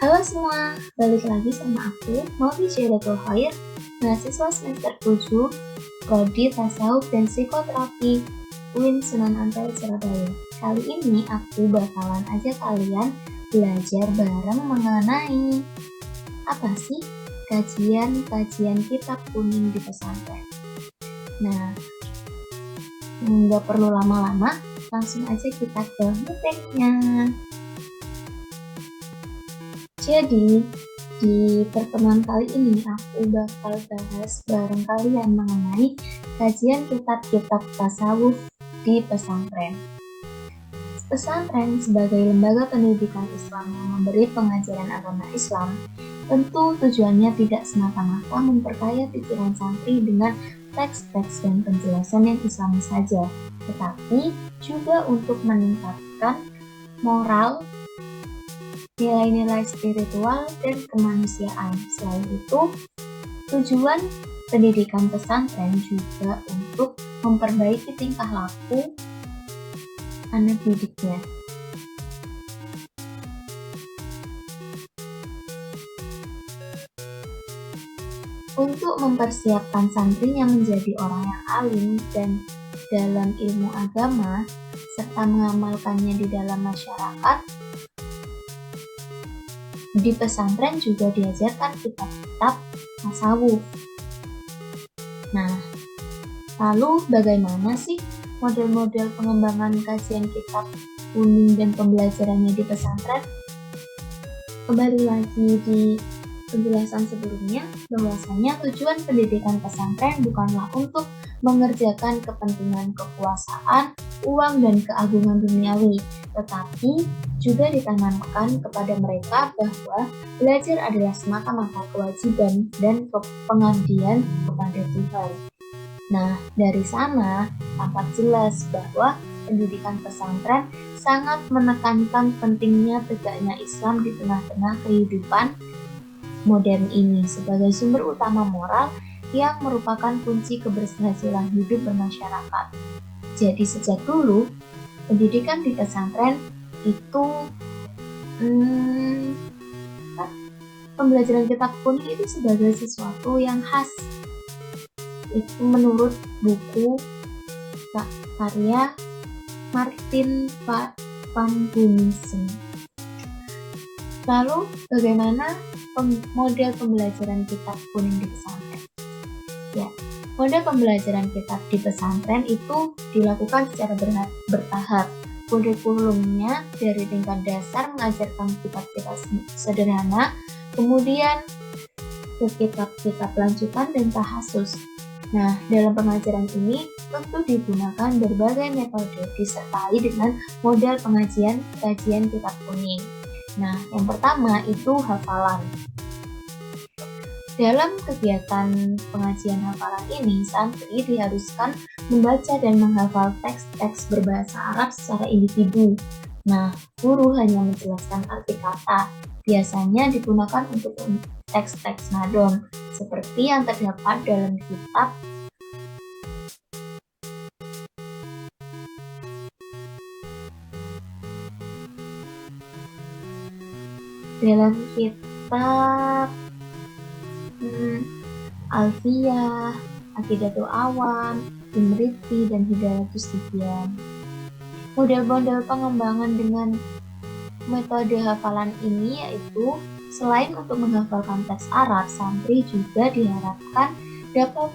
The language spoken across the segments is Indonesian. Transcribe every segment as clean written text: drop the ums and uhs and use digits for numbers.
Halo semua, balik lagi sama aku, Maudi Syaratul Khair, mahasiswa semester 7, Prodi Tasawuf dan Psikoterapi, UIN Sunan Ampel, Surabaya. Kali ini aku bakalan ajak kalian belajar bareng mengenai apa sih kajian kitab kuning di pesantren. Nah, nggak perlu lama-lama, langsung aja kita ke meetingnya. Jadi, di pertemuan kali ini aku bakal bahas bareng kalian mengenai kajian kitab-kitab tasawuf di pesantren. Pesantren sebagai lembaga pendidikan Islam yang memberi pengajaran agama Islam, tentu tujuannya tidak semata-mata memperkaya pikiran santri dengan teks-teks dan penjelasan yang Islami saja, tetapi juga untuk meningkatkan moral, nilai-nilai spiritual dan kemanusiaan. Selain itu, tujuan pendidikan pesantren juga untuk memperbaiki tingkah laku anak didiknya. Untuk mempersiapkan santrinya menjadi orang yang alim dan dalam ilmu agama, serta mengamalkannya di dalam masyarakat, di pesantren juga diajarkan kitab-kitab tasawuf. Nah, lalu bagaimana sih model-model pengembangan kajian kitab kuning dan pembelajarannya di pesantren? Kembali lagi di penjelasan sebelumnya, bahwasanya tujuan pendidikan pesantren bukanlah untuk mengerjakan kepentingan kekuasaan, uang, dan keagungan duniawi, tetapi juga ditanamkan kepada mereka bahwa belajar adalah semata-mata kewajiban dan pengabdian kepada Tuhan. Nah, dari sana tampak jelas bahwa pendidikan pesantren sangat menekankan pentingnya tegaknya Islam di tengah-tengah kehidupan modern ini sebagai sumber utama moral yang merupakan kunci keberhasilan hidup bermasyarakat. Jadi sejak dulu, pendidikan di pesantren itu pembelajaran kitab kuning itu sebagai sesuatu yang khas. Itu menurut buku karya Martin van Bunsen. Lalu bagaimana model pembelajaran kitab kuning di pesantren? Ya, model pembelajaran kitab di pesantren itu dilakukan secara bertahap. Kurikulumnya dari tingkat dasar mengajarkan kitab-kitab sederhana, kemudian ke kitab-kitab lanjutan dan tahasus. Nah, dalam pengajaran ini tentu digunakan berbagai metode disertai dengan model kajian kitab kuning. Nah, yang pertama itu hafalan. Dalam kegiatan pengajian hafalan ini, santri diharuskan membaca dan menghafal teks-teks berbahasa Arab secara individu. Nah, guru hanya menjelaskan arti kata. Biasanya digunakan untuk teks-teks madon, seperti yang terdapat dalam kitab Alfiyah, Aqidatul Awam, Imriti, dan Hidayatus Tibyan. Model-model pengembangan dengan metode hafalan ini yaitu selain untuk menghafalkan teks Arab, santri juga diharapkan dapat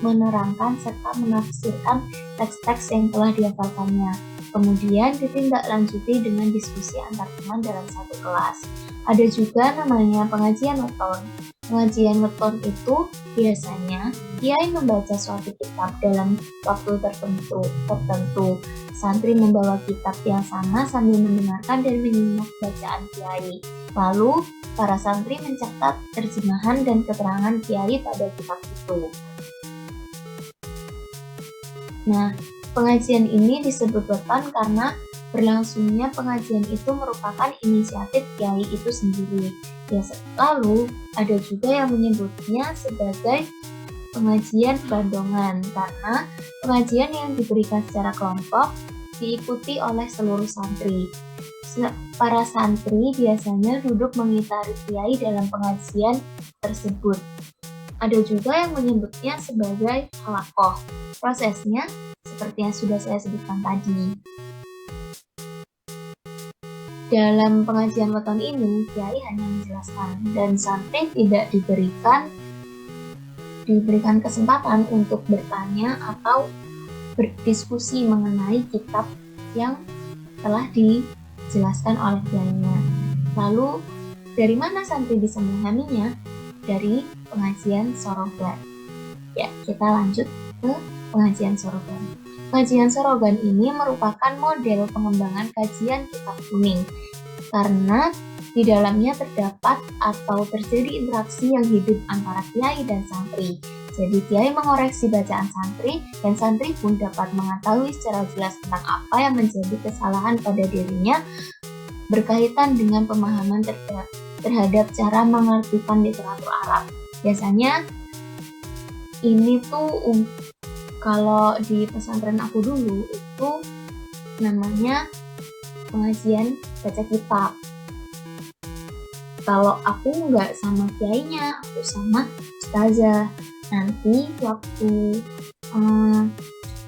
menerangkan serta menafsirkan teks-teks yang telah dihafalkannya. Kemudian ditindaklanjuti dengan diskusi antar teman dalam satu kelas. Ada juga namanya pengajian weton. Pengajian weton itu biasanya kiai membaca suatu kitab dalam waktu tertentu. Santri membawa kitab yang sama sambil mendengarkan dan menyimak bacaan kiai. Lalu para santri mencatat terjemahan dan keterangan kiai pada kitab itu. Nah, pengajian ini disebut weton karena berlangsungnya pengajian itu merupakan inisiatif kiai itu sendiri. Lalu ada juga yang menyebutnya sebagai pengajian bandongan karena pengajian yang diberikan secara kelompok diikuti oleh seluruh santri. Para santri biasanya duduk mengitari kiai dalam pengajian tersebut. Ada juga yang menyebutnya sebagai halaqah. Prosesnya seperti yang sudah saya sebutkan tadi. Dalam pengajian weton ini, kiai hanya menjelaskan dan santri tidak diberikan kesempatan untuk bertanya atau berdiskusi mengenai kitab yang telah dijelaskan oleh kiainya. Lalu, dari mana santri bisa memahaminya? Dari pengajian sorogan. Ya, kita lanjut ke pengajian sorogan. Pengajian sorogan ini merupakan model pengembangan kajian kitab kuning karena di dalamnya terdapat atau terjadi interaksi yang hidup antara kiai dan santri. Jadi kiai mengoreksi bacaan santri dan santri pun dapat mengetahui secara jelas tentang apa yang menjadi kesalahan pada dirinya berkaitan dengan pemahaman terhadap cara mengartikan literatur Arab. Biasanya ini tuh kalau di pesantren aku dulu itu namanya pengajian baca kitab. Kalau aku nggak sama kiainya, aku sama ustazah. Nanti waktu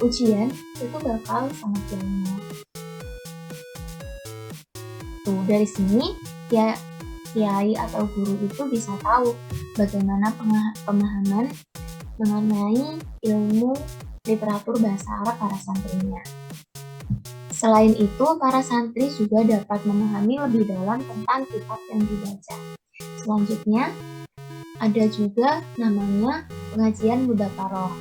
ujian itu bakal sama kiainya. Tuh, dari sini ya kiai atau guru itu bisa tahu bagaimana pemahaman mengenai ilmu literatur bahasa Arab para santrinya. Selain itu, para santri juga dapat memahami lebih dalam tentang kitab yang dibaca. Selanjutnya, ada juga namanya pengajian mudzakarah.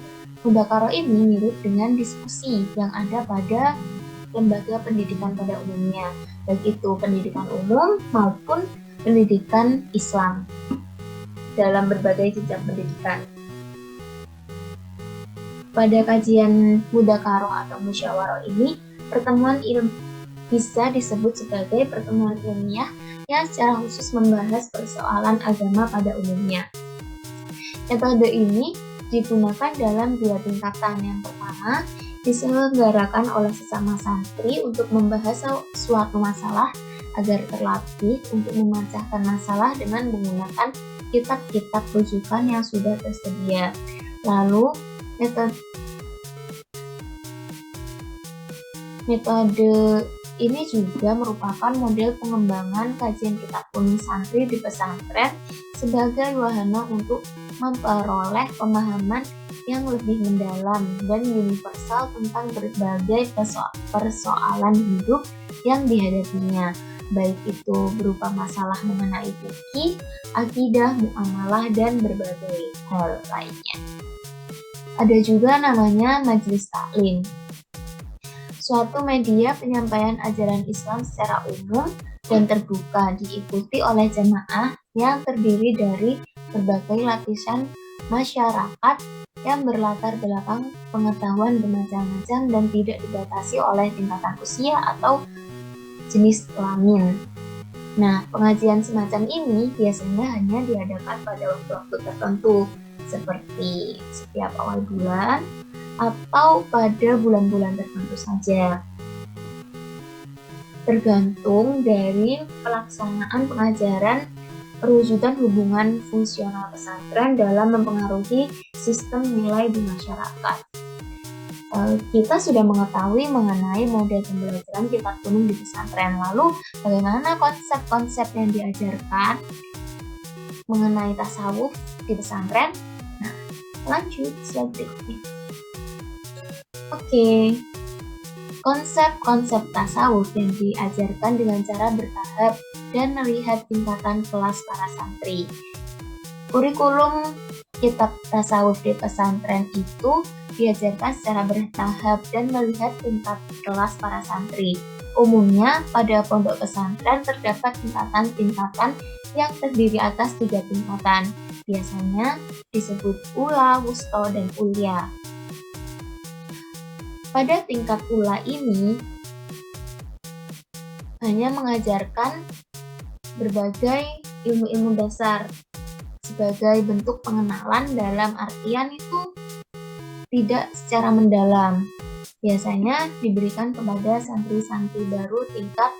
Mudzakarah ini mirip dengan diskusi yang ada pada lembaga pendidikan pada umumnya, baik itu pendidikan umum maupun pendidikan Islam dalam berbagai jenjang pendidikan. Pada kajian mudzakarah atau musyawarah ini, pertemuan bisa disebut sebagai pertemuan ilmiah yang secara khusus membahas persoalan agama pada umumnya. Metode ini digunakan dalam 2 tingkatan. Yang pertama, diselenggarakan oleh sesama santri untuk membahas suatu masalah agar terlatih untuk memecahkan masalah dengan menggunakan kitab-kitab rujukan yang sudah tersedia. Lalu, metode ini juga merupakan model pengembangan kajian kitab kuning santri di pesantren sebagai wahana untuk memperoleh pemahaman yang lebih mendalam dan universal tentang berbagai persoalan hidup yang dihadapinya, baik itu berupa masalah mengenai fikih, akidah, muamalah, dan berbagai hal lainnya. Ada juga namanya majelis taklim, suatu media penyampaian ajaran Islam secara umum dan terbuka, diikuti oleh jamaah yang terdiri dari berbagai lapisan masyarakat yang berlatar belakang pengetahuan bermacam-macam dan tidak dibatasi oleh tingkatan usia atau jenis kelamin. Nah, pengajian semacam ini biasanya hanya diadakan pada waktu-waktu tertentu, seperti setiap awal bulan atau pada bulan-bulan tertentu saja. Tergantung dari pelaksanaan pengajaran, perwujudan hubungan fungsional pesantren dalam mempengaruhi sistem nilai di masyarakat. Kita sudah mengetahui mengenai model pembelajaran kitab kuning di pesantren. Lalu, bagaimana konsep-konsep yang diajarkan mengenai tasawuf di pesantren? Nah, lanjut slide berikutnya. Oke, konsep-konsep tasawuf yang diajarkan dengan cara bertahap dan melihat tingkatan kelas para santri. Kurikulum kitab tasawuf di pesantren itu diajarkan secara bertahap dan melihat tingkat kelas para santri. Umumnya, pada pondok pesantren terdapat tingkatan-tingkatan yang terdiri atas 3 tingkatan. Biasanya disebut ula, wusto, dan ulia. Pada tingkat ula ini hanya mengajarkan berbagai ilmu-ilmu dasar sebagai bentuk pengenalan, dalam artian itu tidak secara mendalam. biasanya diberikan kepada santri-santri baru tingkat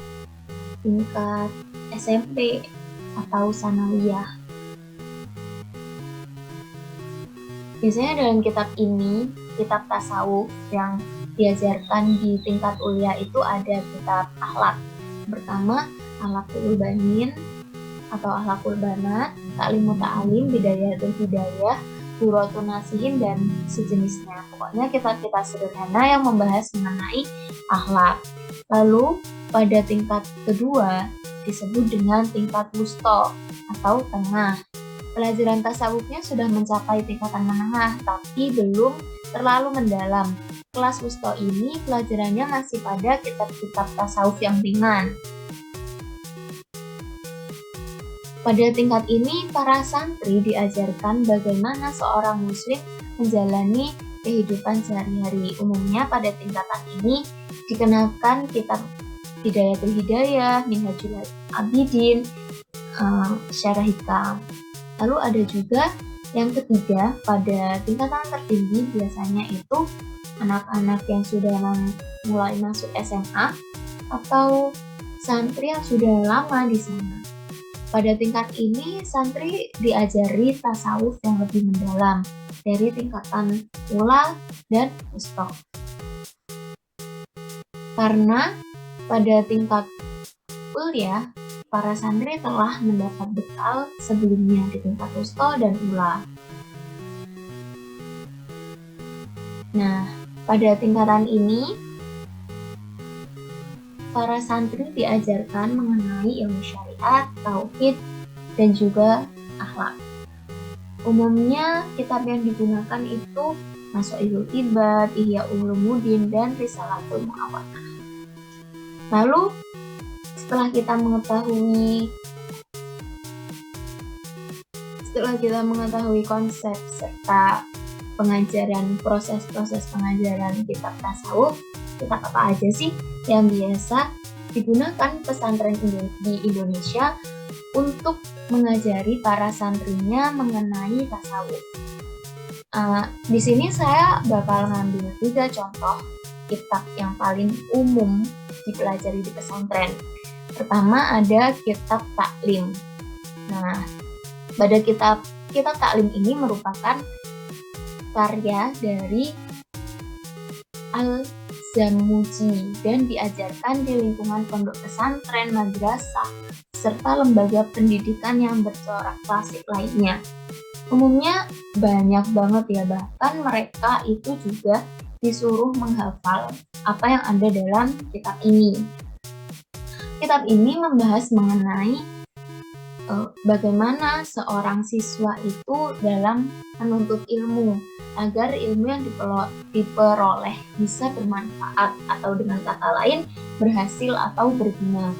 SMP atau sanawiyah. Biasanya dalam kitab ini, kitab tasawuf yang diajarkan di tingkat ulia itu ada kitab akhlak. Pertama, Akhlaqul Banin atau Akhlaqul Banat, Ta'lim Muta'alim, Bidayatul Hidayah, Duratun Nasihin, dan sejenisnya. Pokoknya kitab-kitab sederhana yang membahas mengenai akhlak. Lalu pada tingkat kedua disebut dengan tingkat wusta atau tengah. Pelajaran tasawufnya sudah mencapai tingkatan menengah, tapi belum terlalu mendalam. Kelas wusta ini pelajarannya masih pada kitab-kitab tasawuf yang ringan. Pada tingkat ini, para santri diajarkan bagaimana seorang muslim menjalani kehidupan sehari-hari. Umumnya pada tingkatan ini dikenakan kitab Bidayatul Hidayah, Minhajul Abidin, Syarah Hikam. Lalu ada juga yang ketiga, pada tingkatan tertinggi biasanya itu anak-anak yang sudah mulai masuk SMA atau santri yang sudah lama di sana. Pada tingkat ini, santri diajari tasawuf yang lebih mendalam dari tingkatan ula dan wusta. Karena pada tingkat kuliah, para santri telah mendapat bekal sebelumnya di tingkat wusta dan ula. Nah, pada tingkatan ini, para santri diajarkan mengenai ilmu syariat, tauhid, dan juga akhlak. Umumnya kitab yang digunakan itu Mashoilul Ibad, Ihya Ulumuddin, dan Risalatul Mu'awanah. Lalu setelah kita mengetahui konsep serta proses-proses pengajaran kitab tasawuf, kitab apa aja sih yang biasa digunakan pesantren di Indonesia untuk mengajari para santrinya mengenai tasawuf. Di sini saya bakal ngambil 3 contoh kitab yang paling umum dipelajari di pesantren. Pertama ada kitab taklim. Nah, pada kitab taklim ini merupakan karya dari Al-Zamuji dan diajarkan di lingkungan pondok pesantren, madrasah, serta lembaga pendidikan yang bercorak klasik lainnya. Umumnya banyak banget ya, bahkan mereka itu juga disuruh menghafal apa yang ada dalam kitab ini. Kitab ini membahas mengenai bagaimana seorang siswa itu dalam menuntut ilmu agar ilmu yang diperoleh bisa bermanfaat atau dengan kata lain berhasil atau berguna.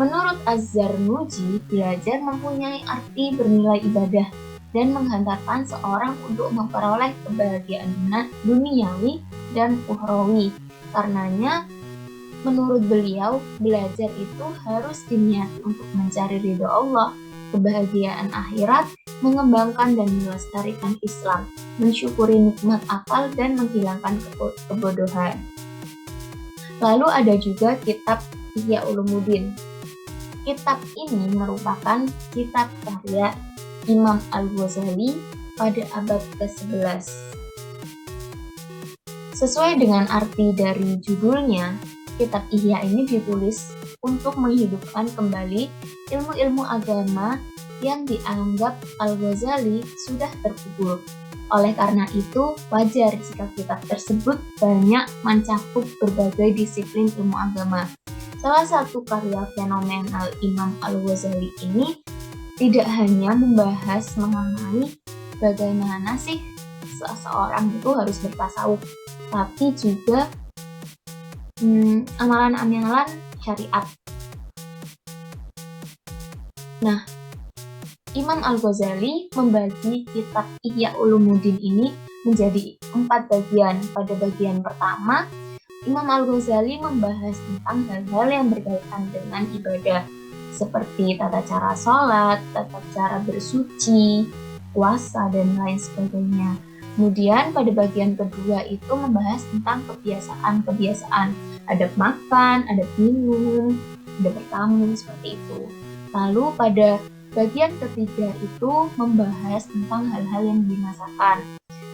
Menurut Az-Zarnuji, belajar mempunyai arti bernilai ibadah dan menghantarkan seorang untuk memperoleh kebahagiaan duniawi dan ukhrawi. Karenanya, menurut beliau, belajar itu harus diniati untuk mencari ridho Allah, kebahagiaan akhirat, mengembangkan dan melestarikan Islam, mensyukuri nikmat akal, dan menghilangkan kebodohan. Lalu ada juga kitab Ihya Ulumuddin. Kitab ini merupakan kitab karya Imam Al-Ghazali pada abad ke-11. Sesuai dengan arti dari judulnya, kitab Ihya ini ditulis untuk menghidupkan kembali ilmu-ilmu agama yang dianggap Al-Ghazali sudah terkubur. Oleh karena itu, wajar jika kitab tersebut banyak mencakup berbagai disiplin ilmu agama. Salah satu karya fenomenal Imam Al-Ghazali ini tidak hanya membahas mengenai bagaimana sih seseorang itu harus bertasawuf, tapi juga amalan-amalan syariat. Nah, Imam Al-Ghazali membagi kitab Ihya Ulumuddin ini menjadi 4 bagian. Pada bagian pertama, Imam Al-Ghazali membahas tentang hal-hal yang berkaitan dengan ibadah, seperti tata cara sholat, tata cara bersuci, puasa, dan lain sebagainya. Kemudian pada bagian kedua itu membahas tentang kebiasaan-kebiasaan, adab makan, adab minum, adab bertamu, seperti itu. Lalu pada bagian ketiga itu membahas tentang hal-hal yang dimasakan.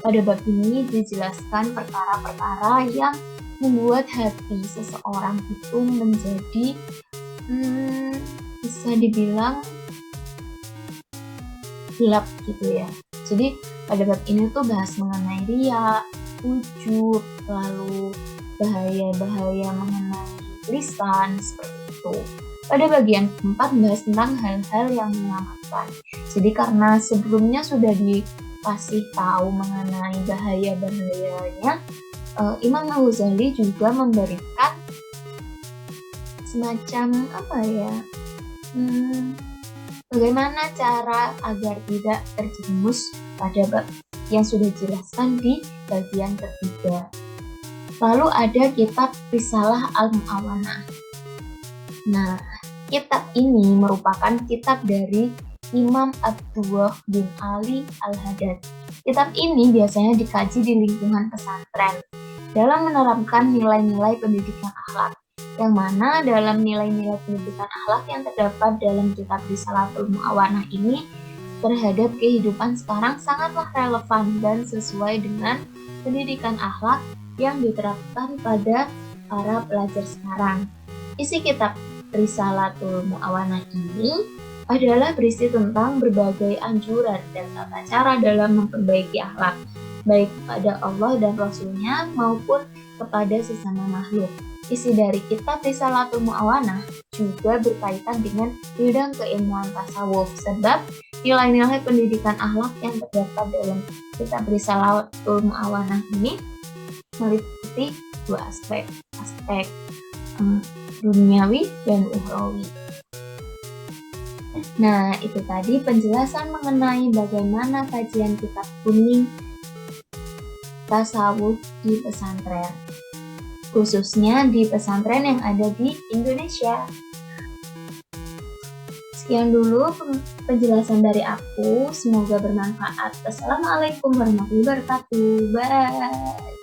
Pada bab ini dijelaskan perkara-perkara yang membuat hati seseorang itu menjadi bisa dibilang gelap gitu ya. Jadi pada bab ini tuh bahas mengenai riya, ujub, lalu bahaya-bahaya mengenai lisan, seperti itu. Pada bagian keempat bahas tentang hal-hal yang menyelamatkan. Jadi karena sebelumnya sudah dikasih tahu mengenai bahaya-bahayanya, Imam Al-Ghazali juga memberikan semacam bagaimana cara agar tidak terjerumus pada bab yang sudah dijelaskan di bagian ketiga. Lalu ada kitab Risalah Al-Mu'awanah. Nah, kitab ini merupakan kitab dari Imam Abdullah bin Ali Al-Haddad. Kitab ini biasanya dikaji di lingkungan pesantren dalam menerapkan nilai-nilai pendidikan akhlak, yang mana dalam nilai-nilai pendidikan akhlak yang terdapat dalam kitab Risalatul Mu'awanah ini terhadap kehidupan sekarang sangatlah relevan dan sesuai dengan pendidikan akhlak yang diterapkan pada para pelajar sekarang. Isi kitab Risalatul Mu'awanah ini adalah berisi tentang berbagai anjuran dan tata cara dalam memperbaiki akhlak, baik kepada Allah dan Rasul-Nya maupun kepada sesama makhluk. Isi dari kitab Risalatul Mu'awanah juga berkaitan dengan bidang keilmuan tasawuf, sebab nilai-nilai pendidikan akhlak yang terdapat dalam kitab Risalatul Mu'awanah ini meliputi dua aspek duniawi dan ukhrawi. Nah, itu tadi penjelasan mengenai bagaimana kajian kitab kuning tasawuf di pesantren, khususnya di pesantren yang ada di Indonesia. Sekian dulu penjelasan dari aku, semoga bermanfaat. Wassalamualaikum warahmatullahi wabarakatuh. Bye.